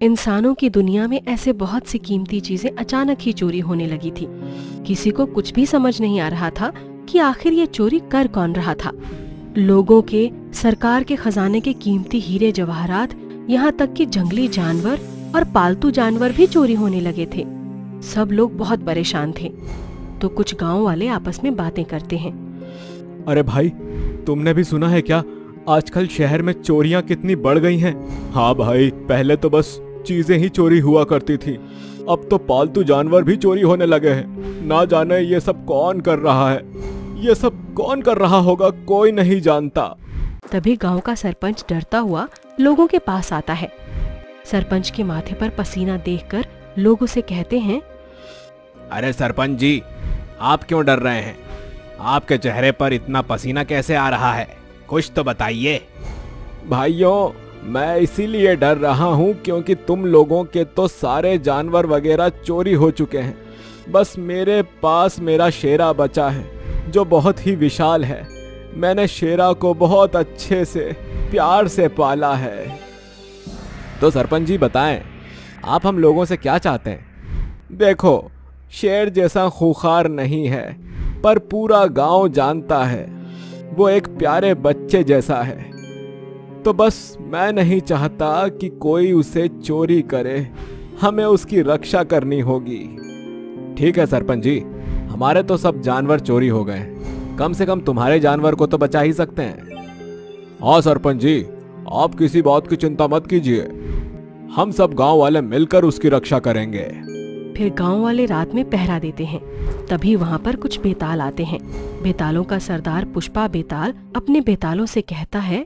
इंसानों की दुनिया में ऐसे बहुत सी कीमती चीजें अचानक ही चोरी होने लगी थी। किसी को कुछ भी समझ नहीं आ रहा था कि आखिर ये चोरी कर कौन रहा था। लोगों के, सरकार के खजाने के कीमती हीरे जवाहरात, यहाँ तक कि जंगली जानवर और पालतू जानवर भी चोरी होने लगे थे। सब लोग बहुत परेशान थे। तो कुछ गांव वाले आपस में बातें करते हैं। अरे भाई, तुमने भी सुना है क्या? आजकल शहर में चोरियां कितनी बढ़ गई हैं। हाँ भाई, पहले तो बस चीजें ही चोरी हुआ करती थी, अब तो पालतू जानवर भी चोरी होने लगे हैं। ना जाने ये सब कौन कर रहा है, ये सब कौन कर रहा होगा, कोई नहीं जानता। तभी गांव का सरपंच डरता हुआ लोगों के पास आता है। सरपंच के माथे पर पसीना देखकर लोग उसे कहते हैं, अरे सरपंच जी, आप क्यों डर रहे हैं? आपके चेहरे पर इतना पसीना कैसे आ रहा है? कुछ तो बताइए। भाइयों, मैं इसीलिए डर रहा हूँ क्योंकि तुम लोगों के तो सारे जानवर वगैरह चोरी हो चुके हैं। बस मेरे पास मेरा शेरा बचा है जो बहुत ही विशाल है। मैंने शेरा को बहुत अच्छे से, प्यार से पाला है। तो सरपंच जी बताएं, आप हम लोगों से क्या चाहते हैं? देखो, शेर जैसा खूंखार नहीं है, पर पूरा गांव जानता है वो एक प्यारे बच्चे जैसा है। तो बस मैं नहीं चाहता कि कोई उसे चोरी करे, हमें उसकी रक्षा करनी होगी। ठीक है सरपंच जी, हमारे तो सब जानवर चोरी हो गए, कम से कम तुम्हारे जानवर को तो बचा ही सकते हैं। हाँ सरपंच जी, आप किसी बात की चिंता मत कीजिए, हम सब गांव वाले मिलकर उसकी रक्षा करेंगे। फिर गांव वाले रात में पहरा देते हैं। तभी वहाँ पर कुछ बेताल आते हैं। बेतालों का सरदार पुष्पा बेताल अपने बेतालों से कहता है,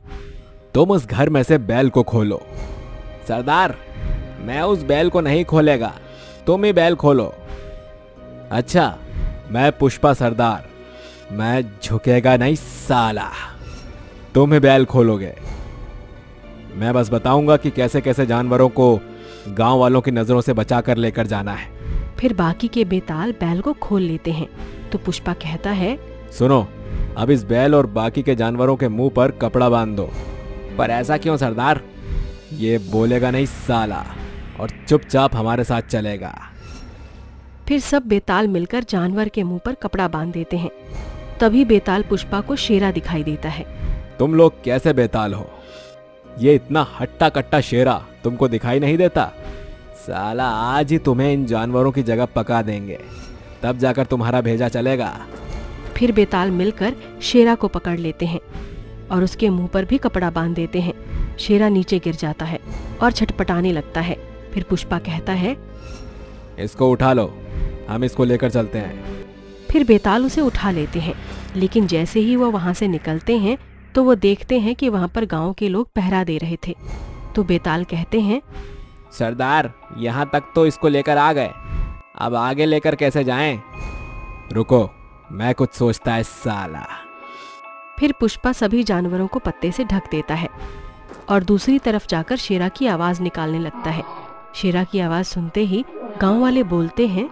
तुम उस घर में से बैल को खोलो। सरदार, मैं उस बैल को नहीं खोलेगा, तुम ही बैल खोलो। अच्छा, मैं पुष्पा सरदार, मैं झुकेगा नहीं साला, तुम ही बैल खोलोगे। मैं बस बताऊंगा कि कैसे कैसे जानवरों को गांव वालों की नजरों से बचाकर लेकर जाना है। फिर बाकी के बेताल बैल को खोल लेते हैं। तो पुष्पा कहता है, सुनो, अब इस बैल और बाकी के जानवरों के मुंह पर कपड़ा बांध दो। पर ऐसा क्यों सरदार? ये बोलेगा नहीं साला और चुपचाप हमारे साथ चलेगा। फिर सब बेताल मिलकर जानवर के मुंह पर कपड़ा बांध देते हैं। तभी बेताल पुष्पा को शेरा दिखाई देता है। तुम लोग कैसे बेताल हो? ये इतना हट्टा कट्टा शेरा तुमको दिखाई नहीं देता? साला आज ही तुम्हें इन जानवरों की जगह पका देंगे, तब जाकर तुम्हारा भेजा चलेगा। फिर बेताल मिलकर शेरा को पकड़ लेते हैं और उसके मुंह पर भी कपड़ा बांध देते हैं। शेरा नीचे गिर जाता है और छटपटाने लगता है। फिर पुष्पा कहता है, इसको उठा लो, हम इसको लेकर चलते हैं। फिर बेताल उसे उठा लेते हैं। लेकिन जैसे ही वो वहाँ से निकलते हैं तो वो देखते हैं कि वहाँ पर गांव के लोग पहरा दे रहे थे। तो बेताल कहते हैं, सरदार, यहाँ तक तो इसको लेकर आ गए, अब आगे लेकर कैसे जाएं? रुको, मैं कुछ सोचता है साला। फिर पुष्पा सभी जानवरों को पत्ते से ढक देता है और दूसरी तरफ जाकर शेरा की आवाज निकालने लगता है। शेरा की आवाज सुनते ही गांव वाले बोलते हैं,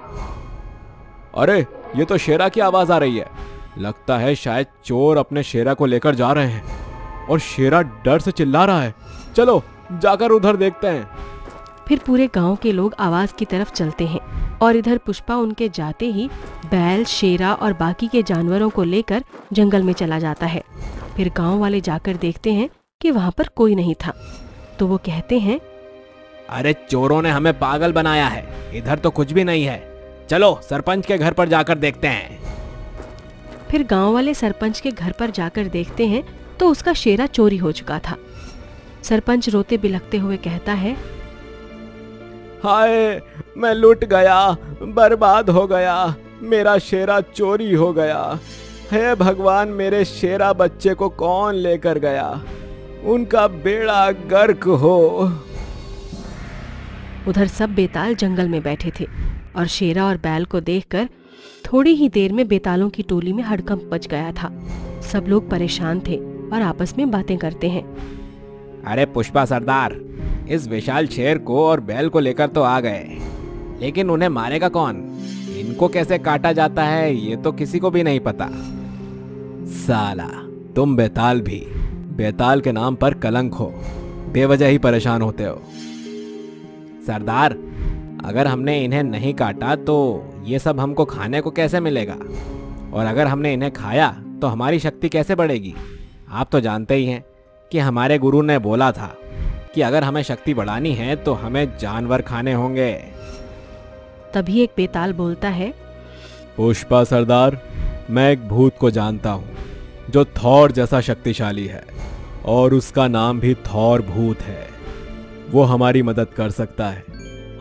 अरे ये तो शेरा की आवाज आ रही है, लगता है शायद चोर अपने शेरा को लेकर जा रहे हैं और शेरा डर से चिल्ला रहा है। चलो जाकर उधर देखते हैं। फिर पूरे गांव के लोग आवाज की तरफ चलते हैं और इधर पुष्पा उनके जाते ही बैल, शेरा और बाकी के जानवरों को लेकर जंगल में चला जाता है। फिर गांव वाले जाकर देखते हैं कि वहां पर कोई नहीं था। तो वो कहते हैं, अरे चोरों ने हमें पागल बनाया है, इधर तो कुछ भी नहीं है, चलो सरपंच के घर पर जाकर देखते हैं। फिर गांव वाले सरपंच के घर पर जाकर देखते हैं तो उसका शेरा चोरी हो चुका था। सरपंच रोते बिलखते हुए कहता है, हाय, मैं लुट गया, बर्बाद हो गया, मेरा शेरा चोरी हो गया। हे भगवान, मेरे शेरा बच्चे को कौन लेकर गया? उनका बेड़ा गर्क हो। उधर सब बेताल जंगल में बैठे थे और शेरा और बैल को देखकर थोड़ी ही देर में बेतालों की टोली में हड़कंप मच गया था। सब लोग परेशान थे और आपस में बातें करते हैं। अरे पुष्पा सरदार, इस विशाल शेर को और बैल को लेकर तो आ गए, लेकिन उन्हें मारेगा कौन? इनको कैसे काटा जाता है ये तो किसी को भी नहीं पता। साला, तुम बेताल भी, बेताल के नाम पर कलंक हो, बेवजह ही परेशान होते हो। सरदार, अगर हमने इन्हें नहीं काटा तो ये सब हमको खाने को कैसे मिलेगा, और अगर हमने इन्हें खाया तो हमारी शक्ति कैसे बढ़ेगी? आप तो जानते ही हैं कि हमारे गुरु ने बोला था कि अगर हमें शक्ति बढ़ानी है तो हमें जानवर खाने होंगे। तभी एक बेताल बोलता है, पुष्पा सरदार, मैं एक भूत को जानता हूँ जो थॉर जैसा शक्तिशाली है और उसका नाम भी थॉर भूत है। वो हमारी मदद कर सकता है,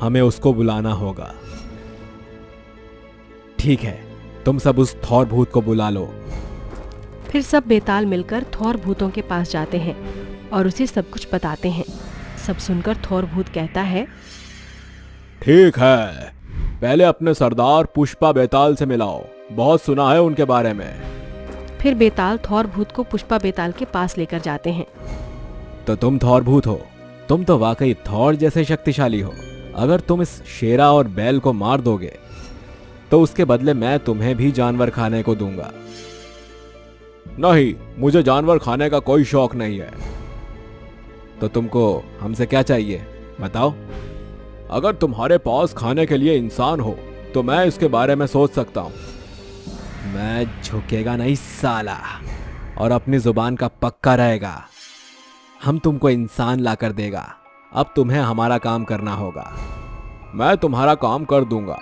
हमें उसको बुलाना होगा। ठीक है, तुम सब उस थॉर भूत को बुला लो। फिर सब बेताल मिलकर थॉर भूतों के पास जाते हैं और उसे सब कुछ बताते हैं। सब सुनकर थॉर भूत कहता है, ठीक है, पहले अपने सरदार पुष्पा बेताल से मिलाओ, बहुत सुना है उनके बारे में। फिर बेताल थॉर भूत को पुष्पा बेताल के पास लेकर जाते हैं। तो तुम थॉर भूत हो, तुम तो वाकई थॉर जैसे शक्तिशाली हो। अगर तुम इस शेरा और बैल को मार दोगे तो उसके बदले मैं तुम्हें भी जानवर खाने को दूंगा। नहीं, मुझे जानवर खाने का कोई शौक नहीं है। तो तुमको हमसे क्या चाहिए, बताओ। अगर तुम्हारे पास खाने के लिए इंसान हो तो मैं इसके बारे में सोच सकता हूं। मैं झुकेगा नहीं साला, और अपनी जुबान का पक्का रहेगा। हम तुमको इंसान ला कर देगा, अब तुम्हें हमारा काम करना होगा। मैं तुम्हारा काम कर दूंगा।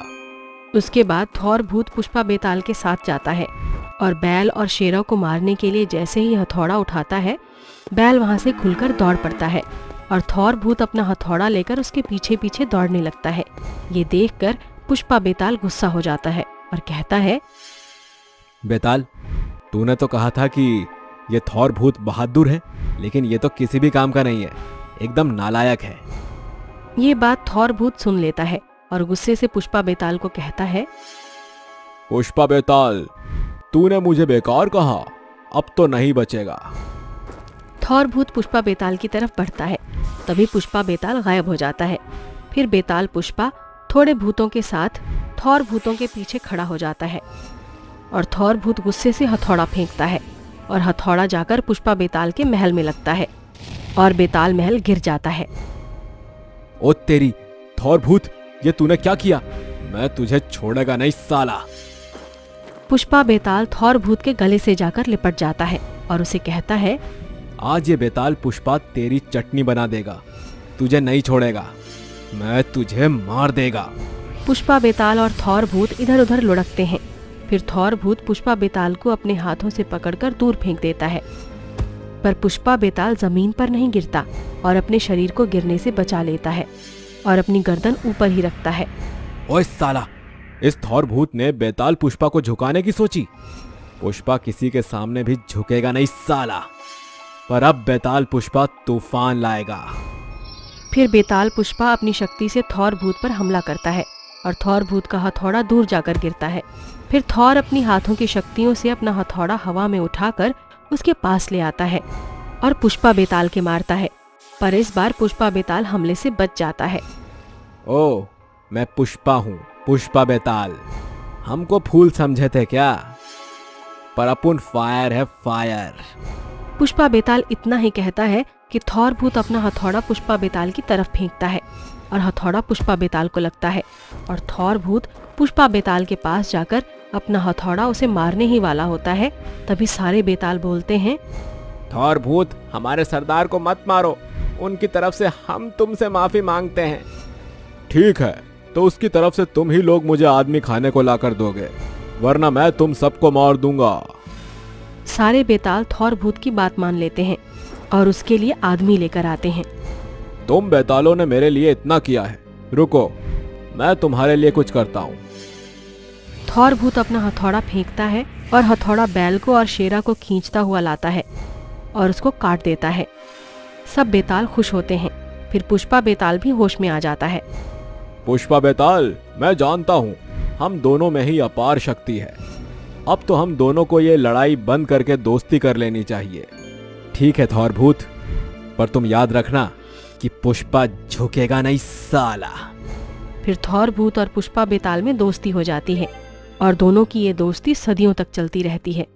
उसके बाद थॉर भूत पुष्पा बेताल के साथ जाता है और बैल और शेरों को मारने के लिए जैसे ही हथौड़ा उठाता है, बैल वहां से खुलकर दौड़ पड़ता है और थॉर भूत अपना हथौड़ा लेकर उसके पीछे पीछे दौड़ने लगता है। ये देखकर पुष्पा बेताल गुस्सा हो जाता है और कहता है, बेताल, तूने तो कहा था कि ये थॉर भूत बहादुर है, लेकिन ये तो किसी भी काम का नहीं है, एकदम नालायक है। ये बात थॉर भूत सुन लेता है और गुस्से से पुष्पा बेताल को कहता है, पुष्पा बेताल, तूने मुझे बेकार कहा, अब तो नहीं बचेगा। थॉर भूत पुष्पा बेताल की तरफ बढ़ता है, तभी पुष्पा बेताल गायब हो जाता है। फिर बेताल पुष्पा थोड़े भूतों के साथ थॉर भूतों के पीछे खड़ा हो जाता है और थॉर भूत गुस्से से हथौड़ा फेंकता है और हथौड़ा जाकर पुष्पा बेताल के महल में लगता है और बेताल महल गिर जाता है। ओ तेरी थॉर भूत, ये तूने क्या किया? मैं तुझे छोड़ेगा नहीं साला। पुष्पा बेताल थॉर भूत के गले से जाकर लिपट जाता है और उसे कहता है, आज ये बेताल पुष्पा तेरी चटनी बना देगा, तुझे नहीं छोड़ेगा, मैं तुझे मार देगा। पुष्पा बेताल और थॉर भूत इधर उधर लुढ़कते हैं। फिर थॉर भूत पुष्पा बेताल को अपने हाथों से पकड़कर दूर फेंक देता है, पर पुष्पा बेताल जमीन पर नहीं गिरता और अपने शरीर को गिरने से बचा लेता है और अपनी गर्दन ऊपर ही रखता है। ओए साला, इस थॉर भूत ने बेताल पुष्पा को झुकाने की सोची। पुष्पा किसी के सामने भी झुकेगा नहीं साला, पर अब बेताल पुष्पा तूफान लाएगा। फिर बेताल पुष्पा अपनी शक्ति से थॉर भूत पर हमला करता है और थॉर भूत का हथौड़ा दूर जाकर गिरता है। फिर थॉर अपनी हाथों की शक्तियों से अपना हथौड़ा हवा में उठाकर उसके पास ले आता है और पुष्पा बेताल के मारता है, पर इस बार पुष्पा बेताल हमले से बच जाता है। ओ, मैं पुष्पा हूँ, पुष्पा बेताल। हमको फूल समझे थे क्या? पर अपन फायर है, फायर। पुष्पा बेताल इतना ही कहता है कि थॉर भूत अपना हथौड़ा पुष्पा बेताल की तरफ फेंकता है और हथौड़ा पुष्पा बेताल को लगता है और थॉर भूत पुष्पा बेताल के पास जाकर अपना हथौड़ा उसे मारने ही वाला होता है। तभी सारे बेताल बोलते हैं, थॉर भूत, हमारे सरदार को मत मारो, उनकी तरफ से हम तुमसे माफी मांगते हैं। ठीक है, तो उसकी तरफ से तुम ही लोग मुझे आदमी खाने को लाकर दोगे, वरना मैं तुम सबको मार दूंगा। सारे बेताल थॉर भूत की बात मान लेते हैं और उसके लिए आदमी लेकर आते हैं। तुम बेतालों ने मेरे लिए इतना किया है, रुको, मैं तुम्हारे लिए कुछ करता हूँ। थॉर भूत अपना हथौड़ा फेंकता है और हथौड़ा बैल को और शेरा को खींचता हुआ लाता है और उसको काट देता है। सब बेताल खुश होते हैं। फिर पुष्पा बेताल भी होश में आ जाता है। पुष्पा बेताल, मैं जानता हूँ हम दोनों में ही अपार शक्ति है। अब तो हम दोनों को ये लड़ाई बंद करके दोस्ती कर लेनी चाहिए। ठीक है थॉर भूत, पर तुम याद रखना कि पुष्पा झुकेगा नहीं साला। फिर थॉर भूत और पुष्पा बेताल में दोस्ती हो जाती है और दोनों की ये दोस्ती सदियों तक चलती रहती है।